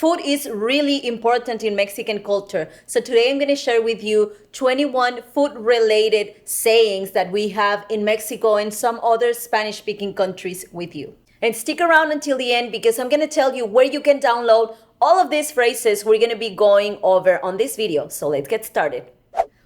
Food is really important in Mexican culture. So today I'm going to share with you 21 food-related sayings that we have in Mexico and some other Spanish-speaking countries with you. And stick around until the end because I'm going to tell you where you can download all of these phrases we're going to be going over on this video. So let's get started.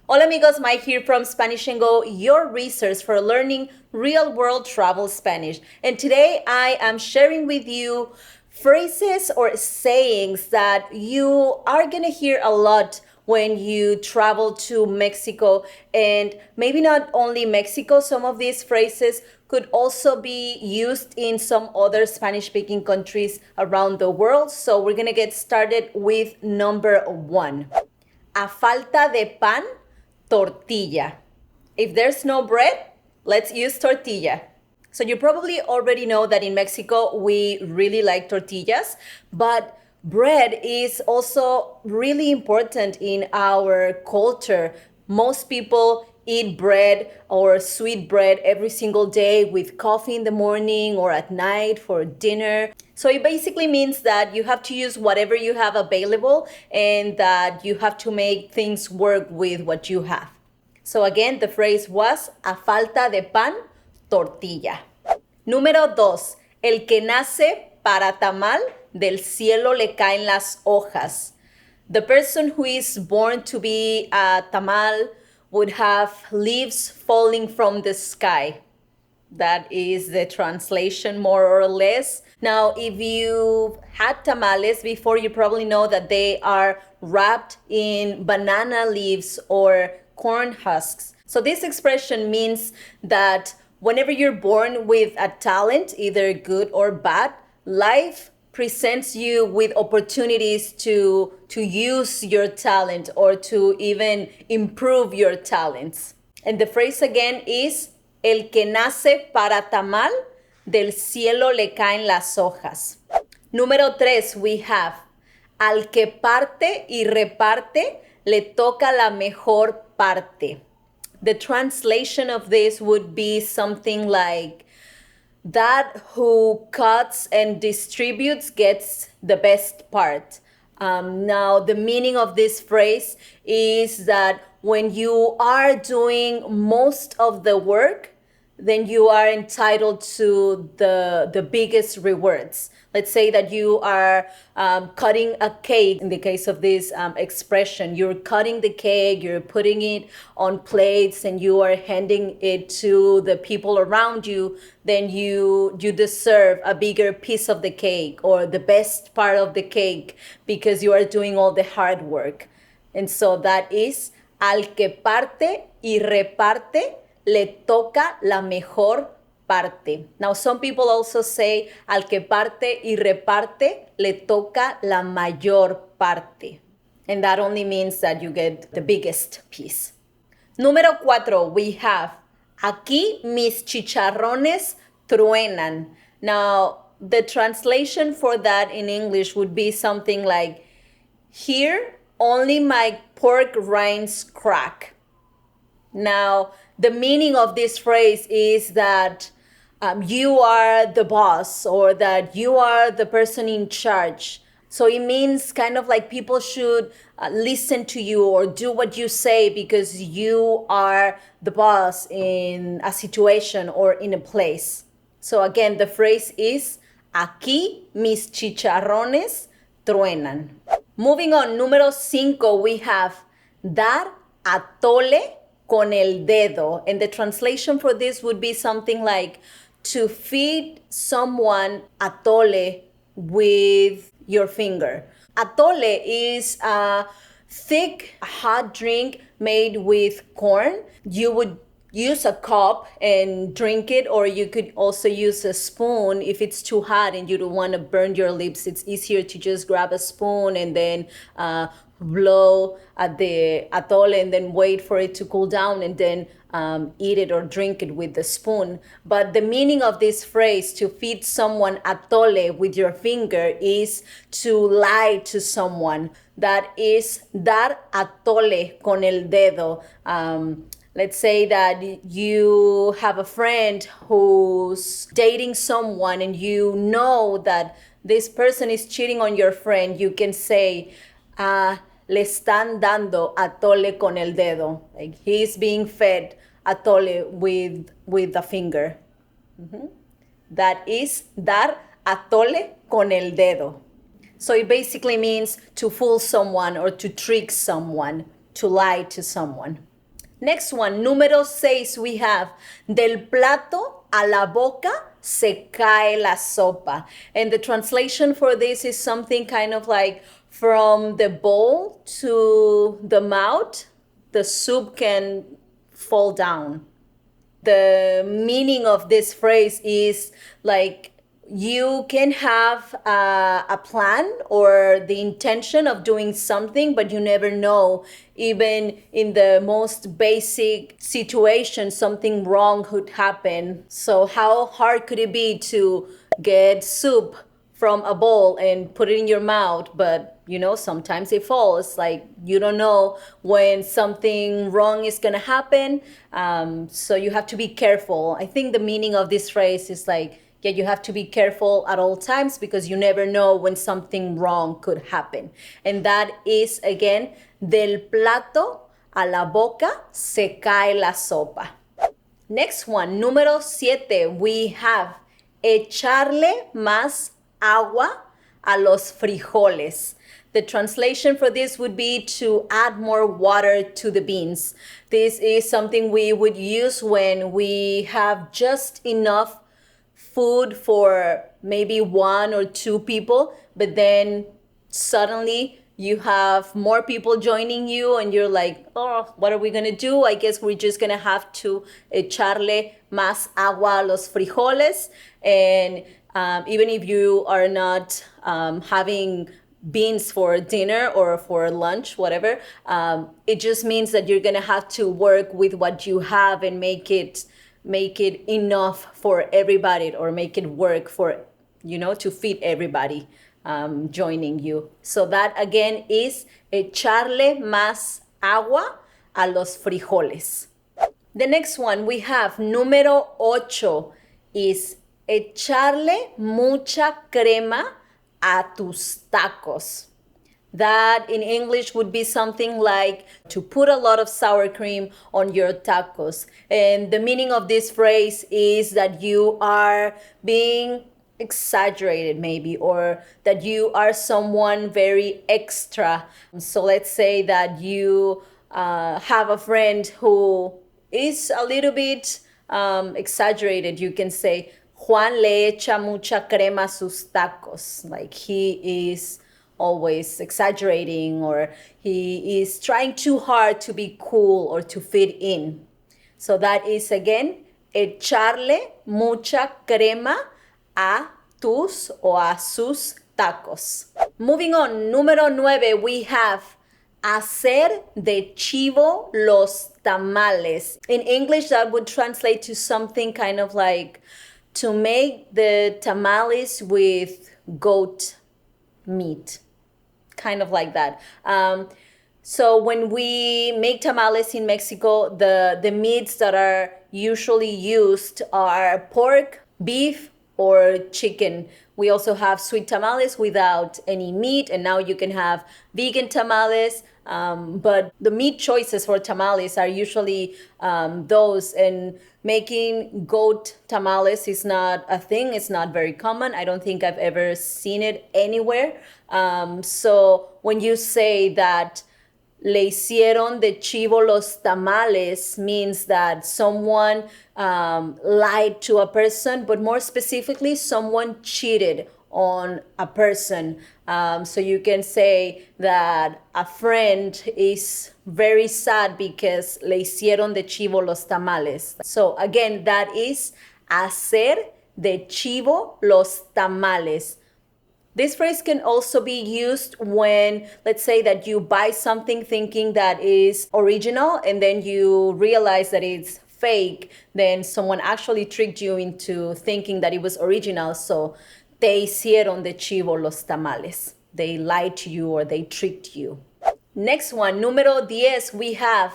Hola amigos, Mike here from Spanish & Go, your resource for learning real-world travel Spanish. And today I am sharing with you phrases or sayings that you are gonna hear a lot when you travel to Mexico, and maybe not only Mexico. Some of these phrases could also be used in some other Spanish-speaking countries around the world. So we're gonna get started with number 1. A falta de pan, tortilla. If there's no bread, let's use tortilla. So you probably already know that in Mexico, we really like tortillas, but bread is also really important in our culture. Most people eat bread or sweet bread every single day with coffee in the morning or at night for dinner. So it basically means that you have to use whatever you have available and that you have to make things work with what you have. So again, the phrase was a falta de pan, tortilla. Número 2. El que nace para tamal, del cielo le caen las hojas. The person who is born to be a tamal would have leaves falling from the sky. That is the translation, more or less. Now, if you've had tamales before, you probably know that they are wrapped in banana leaves or corn husks. So this expression means that whenever you're born with a talent, either good or bad, life presents you with opportunities to use your talent or to even improve your talents. And the phrase again is, el que nace para tamal, del cielo le caen las hojas. Número 3, we have, al que parte y reparte, le toca la mejor parte. The translation of this would be something like, that who cuts and distributes gets the best part. Now, the meaning of this phrase is that when you are doing most of the work, then you are entitled to the biggest rewards. Let's say that you are cutting a cake. In the case of this expression, you're cutting the cake, you're putting it on plates, and you are handing it to the people around you, then you deserve a bigger piece of the cake or the best part of the cake because you are doing all the hard work. And so that is, al que parte y reparte, le toca la mejor parte. Now, some people also say, al que parte y reparte, le toca la mayor parte. And that only means that you get the biggest piece. Número 4, we have, aquí mis chicharrones truenan. Now, the translation for that in English would be something like, here only my pork rinds crack. Now, the meaning of this phrase is that you are the boss or that you are the person in charge. So it means kind of like people should listen to you or do what you say because you are the boss in a situation or in a place. So again, the phrase is, aquí mis chicharrones truenan. Moving on, número 5, we have, dar ATOLE con el dedo. And the translation for this would be something like, to feed someone ATOLE with your finger. ATOLE is a thick, hot drink made with corn. You would use a cup and drink it, or you could also use a spoon if it's too hot and you don't want to burn your lips. It's easier to just grab a spoon and then blow at the atole and then wait for it to cool down and then eat it or drink it with the spoon. But the meaning of this phrase, to feed someone atole with your finger, is to lie to someone. That is dar atole con el dedo. Let's say that you have a friend who's dating someone and you know that this person is cheating on your friend, you can say, le están dando atole con el dedo. Like he's being fed atole with the finger. That is dar atole con el dedo. So it basically means to fool someone or to trick someone, to lie to someone. Next one, número 6, we have del plato a la boca se cae la sopa. And the translation for this is something kind of like from the bowl to the mouth, the soup can fall down. The meaning of this phrase is like you can have a plan or the intention of doing something, but you never know. Even in the most basic situation, something wrong could happen. So how hard could it be to get soup from a bowl and put it in your mouth? But sometimes it falls. Like you don't know when something wrong is gonna happen. So you have to be careful. I think the meaning of this phrase is like, yeah, you have to be careful at all times because you never know when something wrong could happen. And that is, again, del plato a la boca se cae la sopa. Next one, número 7, we have echarle más agua a los frijoles. The translation for this would be to add more water to the beans. This is something we would use when we have just enough food for maybe 1 or 2 people, but then suddenly you have more people joining you and you're like, oh, what are we gonna do? I guess we're just gonna have to echarle más agua a los frijoles. And even if you are not having beans for dinner or for lunch, whatever, it just means that you're gonna have to work with what you have and make it enough for everybody, or make it work for, to feed everybody joining you. So that again is echarle más agua a los frijoles. The next one we have, número 8, is echarle mucha crema a tus tacos. That in English would be something like to put a lot of sour cream on your tacos. And the meaning of this phrase is that you are being exaggerated maybe, or that you are someone very extra. So let's say that you have a friend who is a little bit exaggerated. You can say, Juan le echa mucha crema a sus tacos. Like he is always exaggerating, or he is trying too hard to be cool or to fit in. So that is again, echarle mucha crema a tus o a sus tacos. Moving on, número 9, we have hacer de chivo los tamales. In English, that would translate to something kind of like to make the tamales with goat meat. Kind of like that. So when we make tamales in Mexico, the meats that are usually used are pork, beef, or chicken. We also have sweet tamales without any meat, and now you can have vegan tamales. But the meat choices for tamales are usually those, and making goat tamales is not a thing. It's not very common. I don't think I've ever seen it anywhere. So when you say that le hicieron de chivo los tamales, means that someone lied to a person, but more specifically, someone cheated on a person. So you can say that a friend is very sad because le hicieron de chivo los tamales. So again, that is hacer de chivo los tamales. This phrase can also be used when, let's say that you buy something thinking that is original and then you realize that it's fake. Then someone actually tricked you into thinking that it was original. So te hicieron de chivo los tamales. They lied to you or they tricked you. Next one, número 10, we have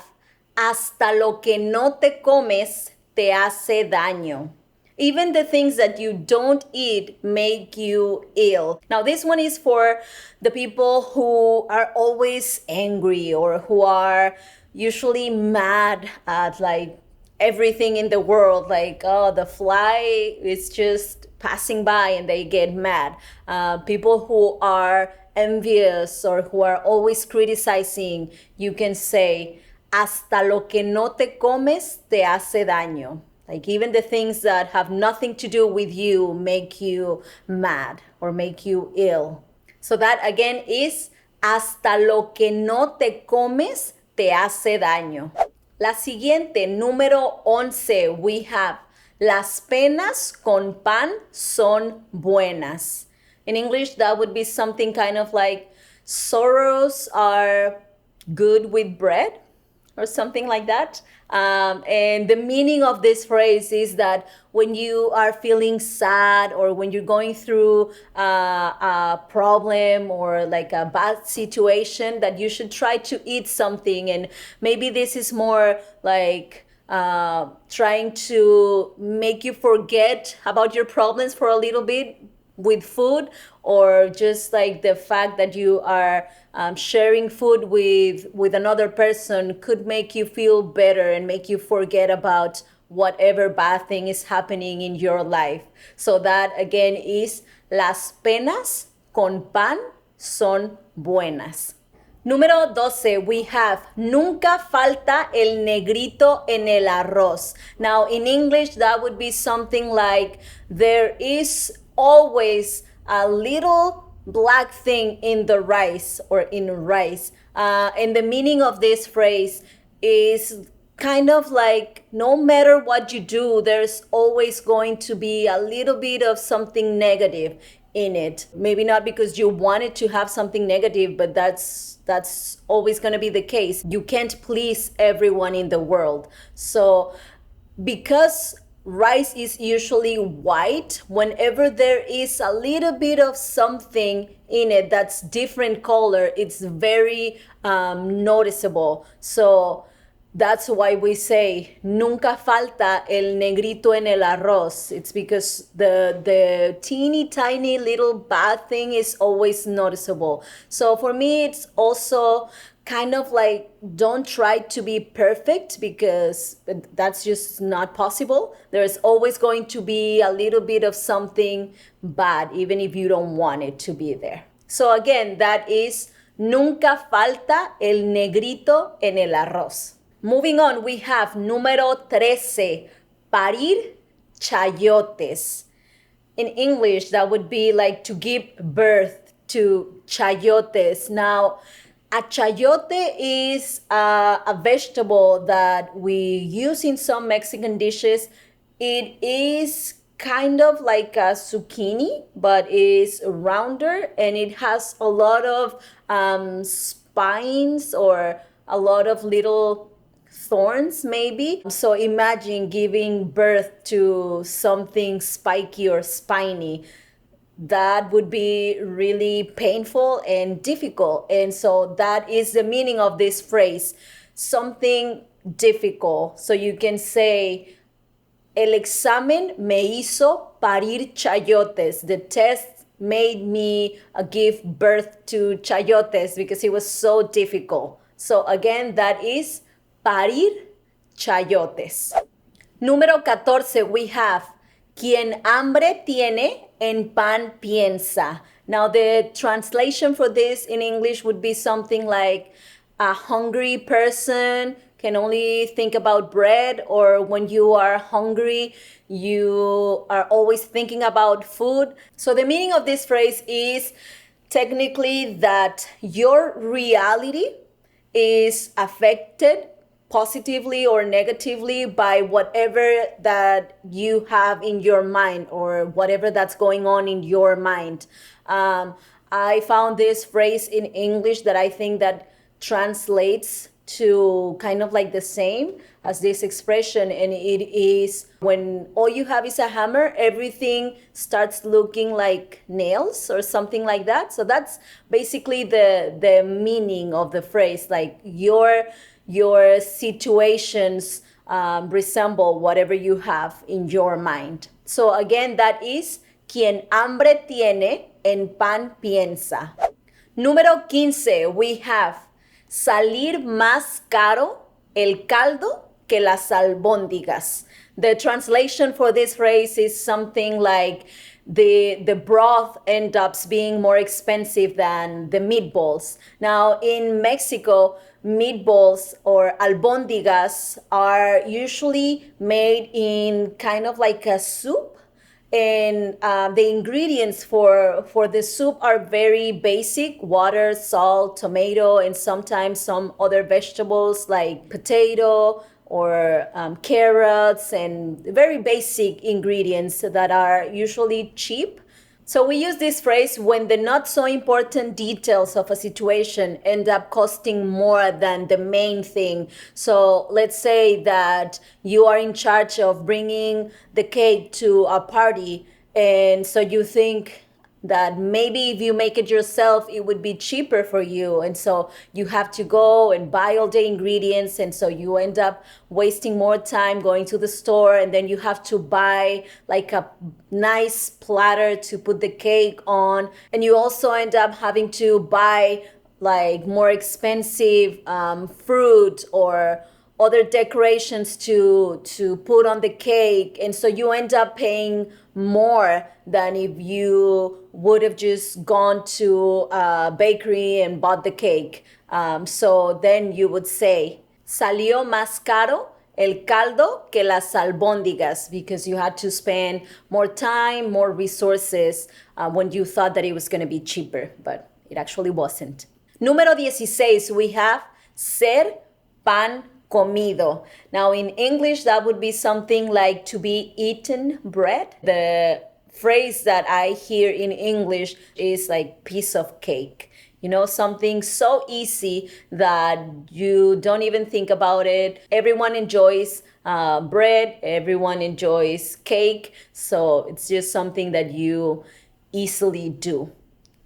hasta lo que no te comes te hace daño. Even the things that you don't eat make you ill. Now, this one is for the people who are always angry or who are usually mad at like everything in the world. Like, oh, the fly is just passing by and they get mad. People who are envious or who are always criticizing, you can say, hasta lo que no te comes te hace daño. Like even the things that have nothing to do with you make you mad or make you ill. So that again is hasta lo que no te comes te hace daño. La siguiente, número 11, we have las penas con pan son buenas. In English, that would be something kind of like sorrows are good with bread or something like that. And the meaning of this phrase is that when you are feeling sad or when you're going through a problem or like a bad situation, that you should try to eat something. And maybe this is more like trying to make you forget about your problems for a little bit with food, or just like the fact that you are sharing food with another person could make you feel better and make you forget about whatever bad thing is happening in your life. So that again is las penas con pan son buenas. Número 12, we have nunca falta el negrito en el arroz. Now in English that would be something like there is always a little black thing in the rice or in rice. And the meaning of this phrase is kind of like no matter what you do, there's always going to be a little bit of something negative in it. Maybe not because you wanted to have something negative, but that's always going to be the case. You can't please everyone in the world. So because rice is usually white, whenever there is a little bit of something in it that's different color, it's very noticeable. So that's why we say nunca falta el negrito en el arroz. It's because the teeny tiny little bad thing is always noticeable. So for me, it's also kind of like don't try to be perfect because that's just not possible. There's always going to be a little bit of something bad, even if you don't want it to be there. So again, that is nunca falta el negrito en el arroz. Moving on, we have número 13, parir chayotes. In English, that would be like to give birth to chayotes. Now, a chayote is a vegetable that we use in some Mexican dishes. It is kind of like a zucchini, but is rounder and it has a lot of spines or a lot of little thorns maybe. So imagine giving birth to something spiky or spiny. That would be really painful and difficult. And so that is the meaning of this phrase, something difficult. So you can say, el examen me hizo parir chayotes. The test made me give birth to chayotes because it was so difficult. So again, that is parir chayotes. Número 14, we have quien hambre tiene en pan piensa. Now the translation for this in English would be something like a hungry person can only think about bread, or when you are hungry, you are always thinking about food. So the meaning of this phrase is technically that your reality is affected positively or negatively by whatever that you have in your mind or whatever that's going on in your mind. I found this phrase in English that I think that translates to kind of like the same as this expression, and it is when all you have is a hammer, everything starts looking like nails or something like that. So that's basically the meaning of the phrase, like your situations resemble whatever you have in your mind. So again, that is quien hambre tiene en pan piensa. Número 15, we have salir más caro el caldo que las albóndigas. The translation for this phrase is something like the broth ends up being more expensive than the meatballs. Now, in Mexico, meatballs or albóndigas are usually made in kind of like a soup. And the ingredients for the soup are very basic: water, salt, tomato, and sometimes some other vegetables like potato or carrots, and very basic ingredients that are usually cheap. So we use this phrase when the not so important details of a situation end up costing more than the main thing. So let's say that you are in charge of bringing the cake to a party, and so you think that maybe if you make it yourself, it would be cheaper for you. And so you have to go and buy all the ingredients. And so you end up wasting more time going to the store. And then you have to buy like a nice platter to put the cake on. And you also end up having to buy like more expensive fruit or other decorations to put on the cake. And so you end up paying more than if you would have just gone to a bakery and bought the cake. So then you would say, salió más caro el caldo que las albóndigas, because you had to spend more time, more resources when you thought that it was going to be cheaper, but it actually wasn't. Número 16, we have ser pan comido. Now in English, that would be something like to be eaten bread. The phrase that I hear in English is like piece of cake. You know, something so easy that you don't even think about it. Everyone enjoys bread, everyone enjoys cake. So it's just something that you easily do.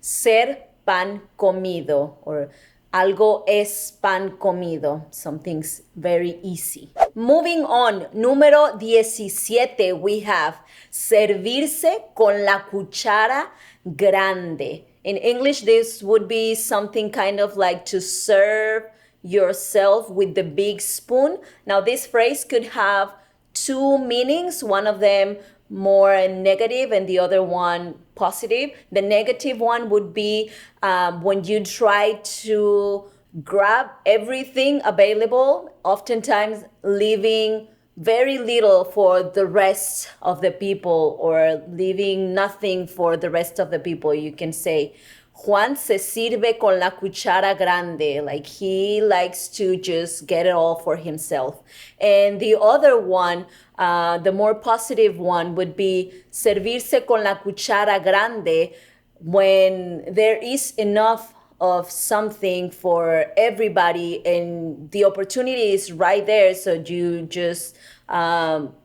Ser pan comido, or algo es pan comido. Something's very easy. Moving on, número 17, we have servirse con la cuchara grande. In English, this would be something kind of like to serve yourself with the big spoon. Now, this phrase could have two meanings, one of them more negative and the other one positive. The negative one would be when you try to grab everything available, oftentimes leaving very little for the rest of the people, or leaving nothing for the rest of the people. You can say, Juan se sirve con la cuchara grande, like he likes to just get it all for himself. And the other one, the more positive one, would be servirse con la cuchara grande, when there is enough of something for everybody and the opportunity is right there. So you just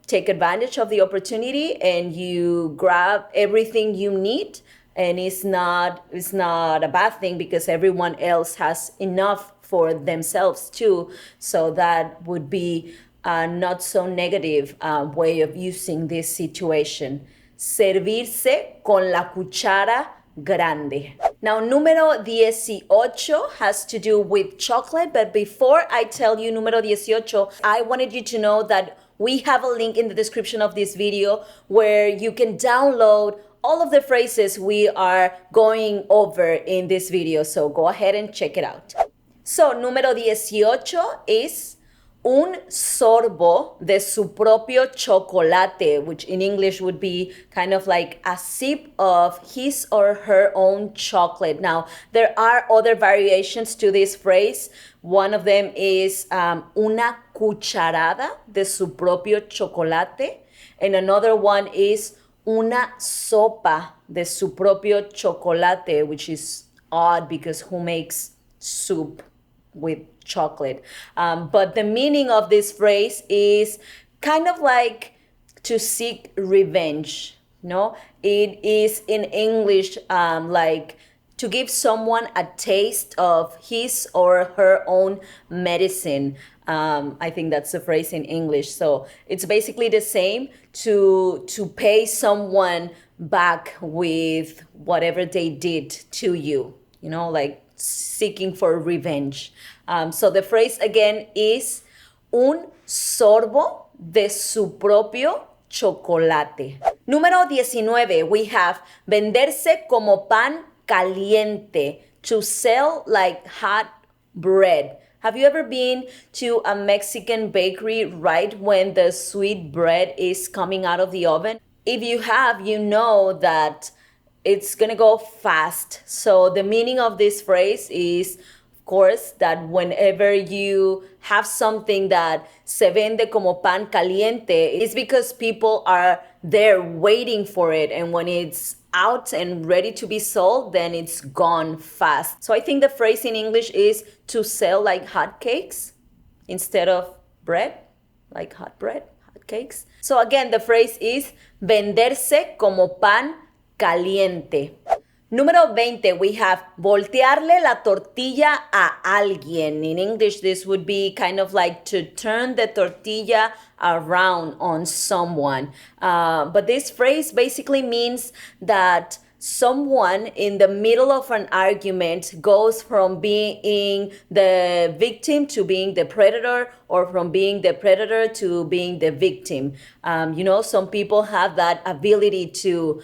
take advantage of the opportunity and you grab everything you need. And it's not a bad thing, because everyone else has enough for themselves too. So that would be a not so negative way of using this situation. Servirse con la cuchara grande. Now, número 18 has to do with chocolate. But before I tell you número 18, I wanted you to know that we have a link in the description of this video where you can download all of the phrases we are going over in this video. So go ahead and check it out. So, número 18 is un sorbo de su propio chocolate, which in English would be kind of like a sip of his or her own chocolate. Now, there are other variations to this phrase. One of them is una cucharada de su propio chocolate. And another one is una sopa de su propio chocolate, which is odd because who makes soup with chocolate? But the meaning of this phrase is kind of like to seek revenge. No, it is in English like to give someone a taste of his or her own medicine. I think that's the phrase in English. So it's basically the same to pay someone back with whatever they did to you, you know, like seeking for revenge. So the phrase again is un sorbo de su propio chocolate. Número 19, we have venderse como pan caliente, to sell like hot bread. Have you ever been to a Mexican bakery right when the sweet bread is coming out of the oven? If you have, you know that it's gonna go fast. So the meaning of this phrase is, of course, that whenever you have something that se vende como pan caliente, it's because people are there waiting for it. And when it's out and ready to be sold, then it's gone fast. So I think the phrase in English is to sell like hotcakes instead of bread, like hot bread, hot cakes. So again, the phrase is venderse como pan caliente. Número 20, we have voltearle la tortilla a alguien. In English, this would be kind of like to turn the tortilla around on someone. But this phrase basically means that someone in the middle of an argument goes from being the victim to being the predator, or from being the predator to being the victim. You know, some people have that ability to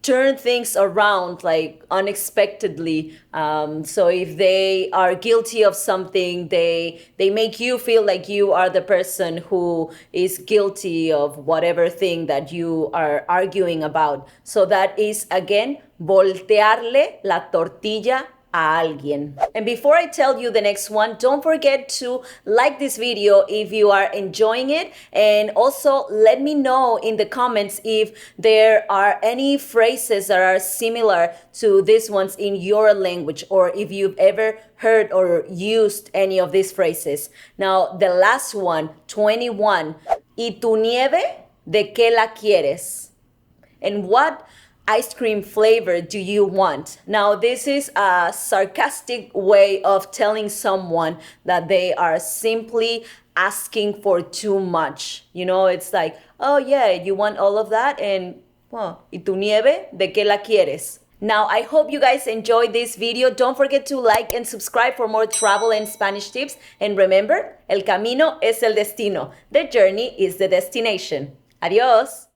turn things around like unexpectedly. So if they are guilty of something, they make you feel like you are the person who is guilty of whatever thing that you are arguing about. So that is, again, voltearle la tortilla a alguien. And before I tell you the next one, don't forget to like this video if you are enjoying it, and also let me know in the comments if there are any phrases that are similar to these ones in your language, or if you've ever heard or used any of these phrases. Now, the last one, 21, ¿y tu nieve de qué la quieres? And what ice cream flavor do you want? Now, this is a sarcastic way of telling someone that they are simply asking for too much. You know, it's like, oh yeah, you want all of that, and ¿y tu nieve de qué la quieres? Now, I hope you guys enjoyed this video. Don't forget to like and subscribe for more travel and Spanish tips. And remember, el camino es el destino. The journey is the destination. Adios.